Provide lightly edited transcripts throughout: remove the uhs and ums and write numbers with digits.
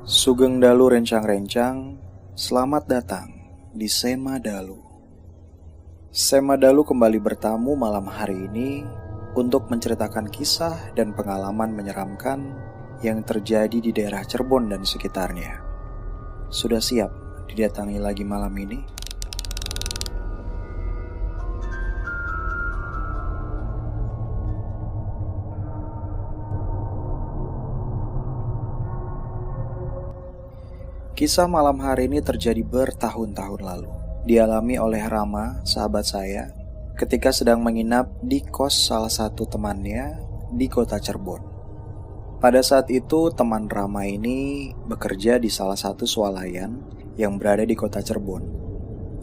Sugeng Dalu rencang-rencang, selamat datang di Sema Dalu. Sema Dalu kembali bertamu malam hari ini untuk menceritakan kisah dan pengalaman menyeramkan yang terjadi di daerah Cirebon dan sekitarnya. Sudah siap didatangi lagi malam ini? Kisah malam hari ini terjadi bertahun-tahun lalu. Dialami oleh Rama, sahabat saya, ketika sedang menginap di kos salah satu temannya di kota Cirebon. Pada saat itu, teman Rama ini bekerja di salah satu swalayan yang berada di kota Cirebon.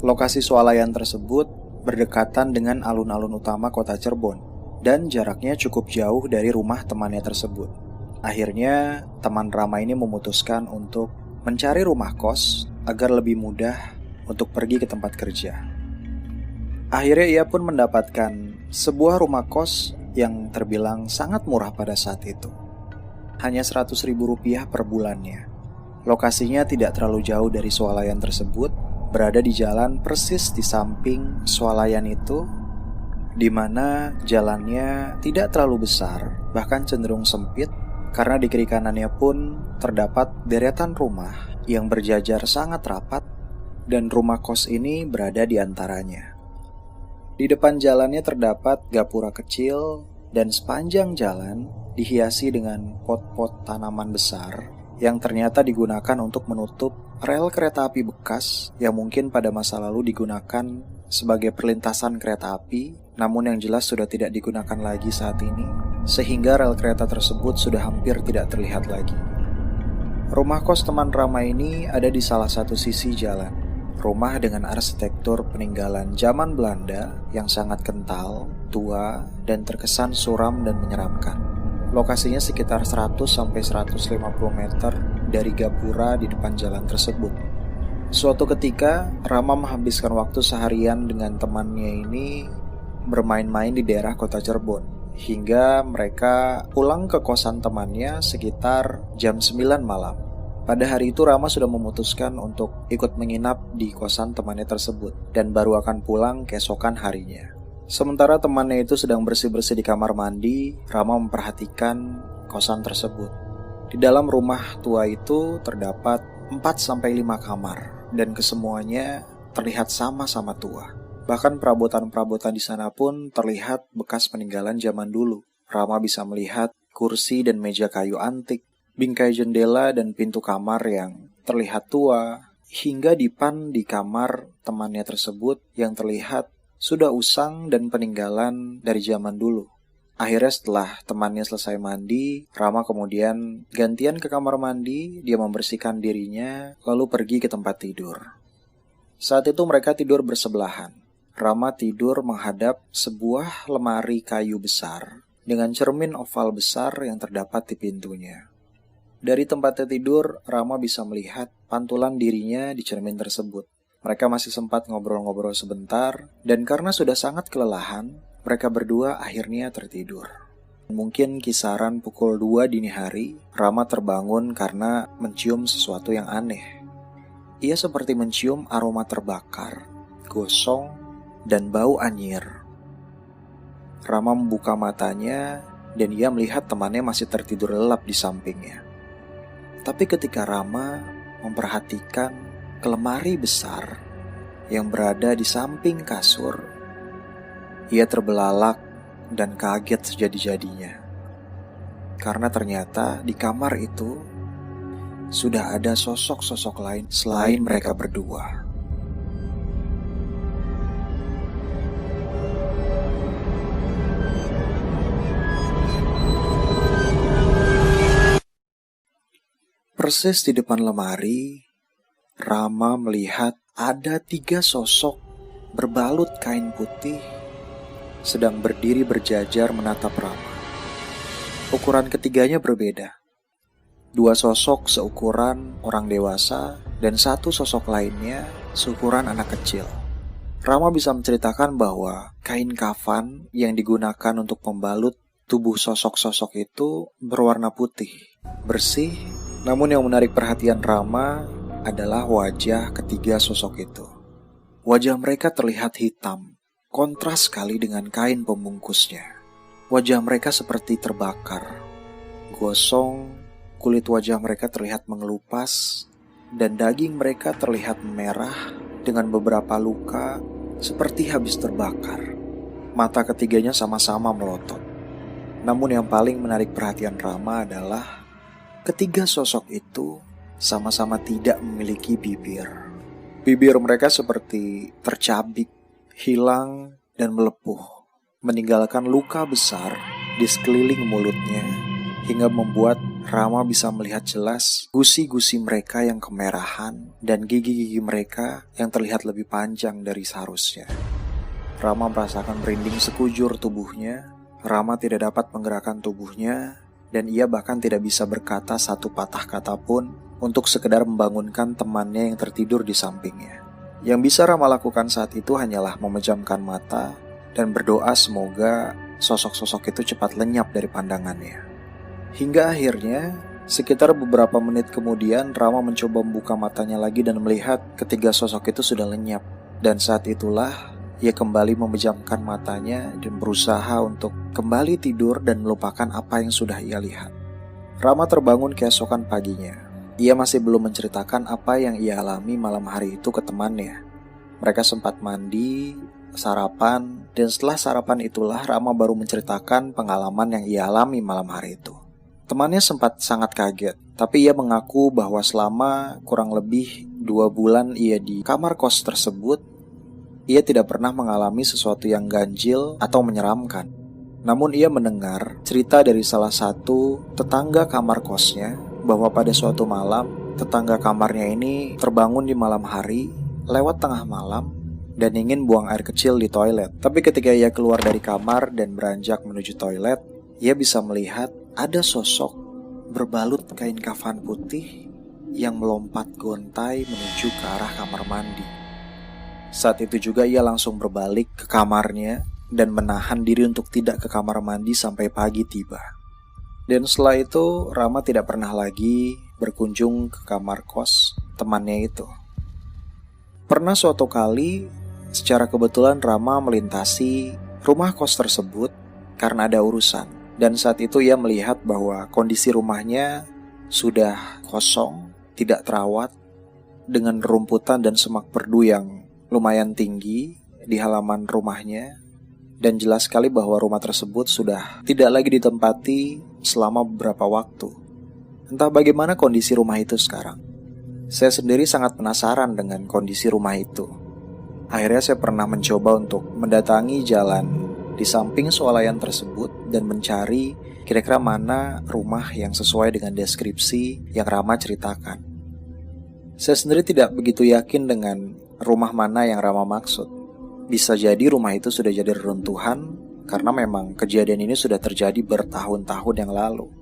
Lokasi swalayan tersebut berdekatan dengan alun-alun utama kota Cirebon, dan jaraknya cukup jauh dari rumah temannya tersebut. Akhirnya, teman Rama ini memutuskan untuk mencari rumah kos agar lebih mudah untuk pergi ke tempat kerja. Akhirnya ia pun mendapatkan sebuah rumah kos yang terbilang sangat murah pada saat itu. Hanya Rp100.000 per bulannya. Lokasinya tidak terlalu jauh dari swalayan tersebut, berada di jalan persis di samping swalayan itu, di mana jalannya tidak terlalu besar, bahkan cenderung sempit, karena di kiri kanannya pun terdapat deretan rumah yang berjajar sangat rapat dan rumah kos ini berada di antaranya. Di depan jalannya terdapat gapura kecil dan sepanjang jalan dihiasi dengan pot-pot tanaman besar yang ternyata digunakan untuk menutup rel kereta api bekas yang mungkin pada masa lalu digunakan sebagai perlintasan kereta api, namun yang jelas sudah tidak digunakan lagi saat ini, sehingga rel kereta tersebut sudah hampir tidak terlihat lagi. Rumah kos teman Rama ini ada di salah satu sisi jalan. Rumah dengan arsitektur peninggalan zaman Belanda yang sangat kental, tua, dan terkesan suram dan menyeramkan. Lokasinya sekitar 100-150 meter dari gapura di depan jalan tersebut. Suatu ketika, Rama menghabiskan waktu seharian dengan temannya ini bermain-main di daerah kota Cirebon, hingga mereka pulang ke kosan temannya sekitar jam 9 malam. Pada hari itu Rama sudah memutuskan untuk ikut menginap di kosan temannya tersebut dan baru akan pulang keesokan harinya. Sementara temannya itu sedang bersih-bersih di kamar mandi, Rama memperhatikan kosan tersebut. Di dalam rumah tua itu terdapat 4-5 kamar dan kesemuanya terlihat sama-sama tua. Bahkan perabotan-perabotan di sana pun terlihat bekas peninggalan zaman dulu. Rama bisa melihat kursi dan meja kayu antik, bingkai jendela dan pintu kamar yang terlihat tua, hingga dipan di kamar temannya tersebut yang terlihat sudah usang dan peninggalan dari zaman dulu. Akhirnya setelah temannya selesai mandi, Rama kemudian gantian ke kamar mandi, dia membersihkan dirinya, lalu pergi ke tempat tidur. Saat itu mereka tidur bersebelahan. Rama tidur menghadap sebuah lemari kayu besar dengan cermin oval besar yang terdapat di pintunya. Dari tempatnya tidur, Rama bisa melihat pantulan dirinya di cermin tersebut. Mereka masih sempat ngobrol-ngobrol sebentar, dan karena sudah sangat kelelahan, mereka berdua akhirnya tertidur. Mungkin kisaran pukul 2 dini hari, Rama terbangun karena mencium sesuatu yang aneh. Ia seperti mencium aroma terbakar, gosong, dan bau anyir. Rama membuka matanya dan ia melihat temannya masih tertidur lelap di sampingnya. Tapi ketika Rama memperhatikan ke lemari besar yang berada di samping kasur, ia terbelalak dan kaget sejadi-jadinya. Karena ternyata di kamar itu sudah ada sosok-sosok lain selain mereka berdua. Persis di depan lemari, Rama melihat ada 3 sosok berbalut kain putih sedang berdiri berjajar menatap Rama. Ukuran ketiganya berbeda. 2 sosok seukuran orang dewasa dan 1 sosok lainnya seukuran anak kecil. Rama bisa menceritakan bahwa kain kafan yang digunakan untuk membalut tubuh sosok-sosok itu berwarna putih, bersih. Namun yang menarik perhatian Rama adalah wajah ketiga sosok itu. Wajah mereka terlihat hitam, kontras sekali dengan kain pembungkusnya. Wajah mereka seperti terbakar, gosong. Kulit wajah mereka terlihat mengelupas, dan daging mereka terlihat merah dengan beberapa luka seperti habis terbakar. Mata ketiganya sama-sama melotot. Namun yang paling menarik perhatian Rama adalah ketiga sosok itu sama-sama tidak memiliki bibir. Bibir mereka seperti tercabik, hilang, dan melepuh, meninggalkan luka besar di sekeliling mulutnya, hingga membuat Rama bisa melihat jelas gusi-gusi mereka yang kemerahan dan gigi-gigi mereka yang terlihat lebih panjang dari seharusnya. Rama merasakan merinding sekujur tubuhnya. Rama tidak dapat menggerakkan tubuhnya, dan ia bahkan tidak bisa berkata satu patah kata pun untuk sekedar membangunkan temannya yang tertidur di sampingnya. Yang bisa Rama lakukan saat itu hanyalah memejamkan mata dan berdoa semoga sosok-sosok itu cepat lenyap dari pandangannya. Hingga akhirnya, sekitar beberapa menit kemudian, Rama mencoba membuka matanya lagi dan melihat ketiga sosok itu sudah lenyap. Dan saat itulah, ia kembali memejamkan matanya dan berusaha untuk kembali tidur dan melupakan apa yang sudah ia lihat. Rama terbangun keesokan paginya. Ia masih belum menceritakan apa yang ia alami malam hari itu ke temannya. Mereka sempat mandi, sarapan, dan setelah sarapan itulah Rama baru menceritakan pengalaman yang ia alami malam hari itu. Temannya sempat sangat kaget, tapi ia mengaku bahwa selama kurang lebih 2 bulan ia di kamar kos tersebut, ia tidak pernah mengalami sesuatu yang ganjil atau menyeramkan. Namun ia mendengar cerita dari salah satu tetangga kamar kosnya bahwa pada suatu malam, tetangga kamarnya ini terbangun di malam hari, lewat tengah malam, dan ingin buang air kecil di toilet. Tapi ketika ia keluar dari kamar dan beranjak menuju toilet, ia bisa melihat ada sosok berbalut kain kafan putih yang melompat gontai menuju ke arah kamar mandi. Saat itu juga ia langsung berbalik ke kamarnya dan menahan diri untuk tidak ke kamar mandi sampai pagi tiba. Dan setelah itu Rama tidak pernah lagi berkunjung ke kamar kos temannya itu. Pernah suatu kali, secara kebetulan Rama melintasi rumah kos tersebut karena ada urusan. Dan saat itu ia melihat bahwa kondisi rumahnya sudah kosong, tidak terawat, dengan rumputan dan semak perdu yang lumayan tinggi di halaman rumahnya. Dan jelas sekali bahwa rumah tersebut sudah tidak lagi ditempati selama beberapa waktu. Entah bagaimana kondisi rumah itu sekarang. Saya sendiri sangat penasaran dengan kondisi rumah itu. Akhirnya saya pernah mencoba untuk mendatangi jalan di samping swalayan tersebut dan mencari kira-kira mana rumah yang sesuai dengan deskripsi yang Rama ceritakan. Saya sendiri tidak begitu yakin dengan rumah mana yang Rama maksud. Bisa jadi rumah itu sudah jadi reruntuhan karena memang kejadian ini sudah terjadi bertahun-tahun yang lalu.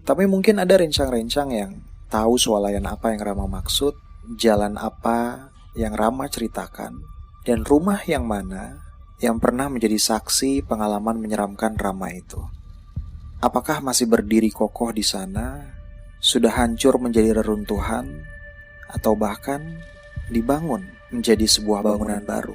Tapi mungkin ada rencang-rencang yang tahu swalayan apa yang Rama maksud, jalan apa yang Rama ceritakan, dan rumah yang mana yang pernah menjadi saksi pengalaman menyeramkan Rama itu. Apakah masih berdiri kokoh di sana, sudah hancur menjadi reruntuhan, atau bahkan dibangun menjadi sebuah bangunan baru?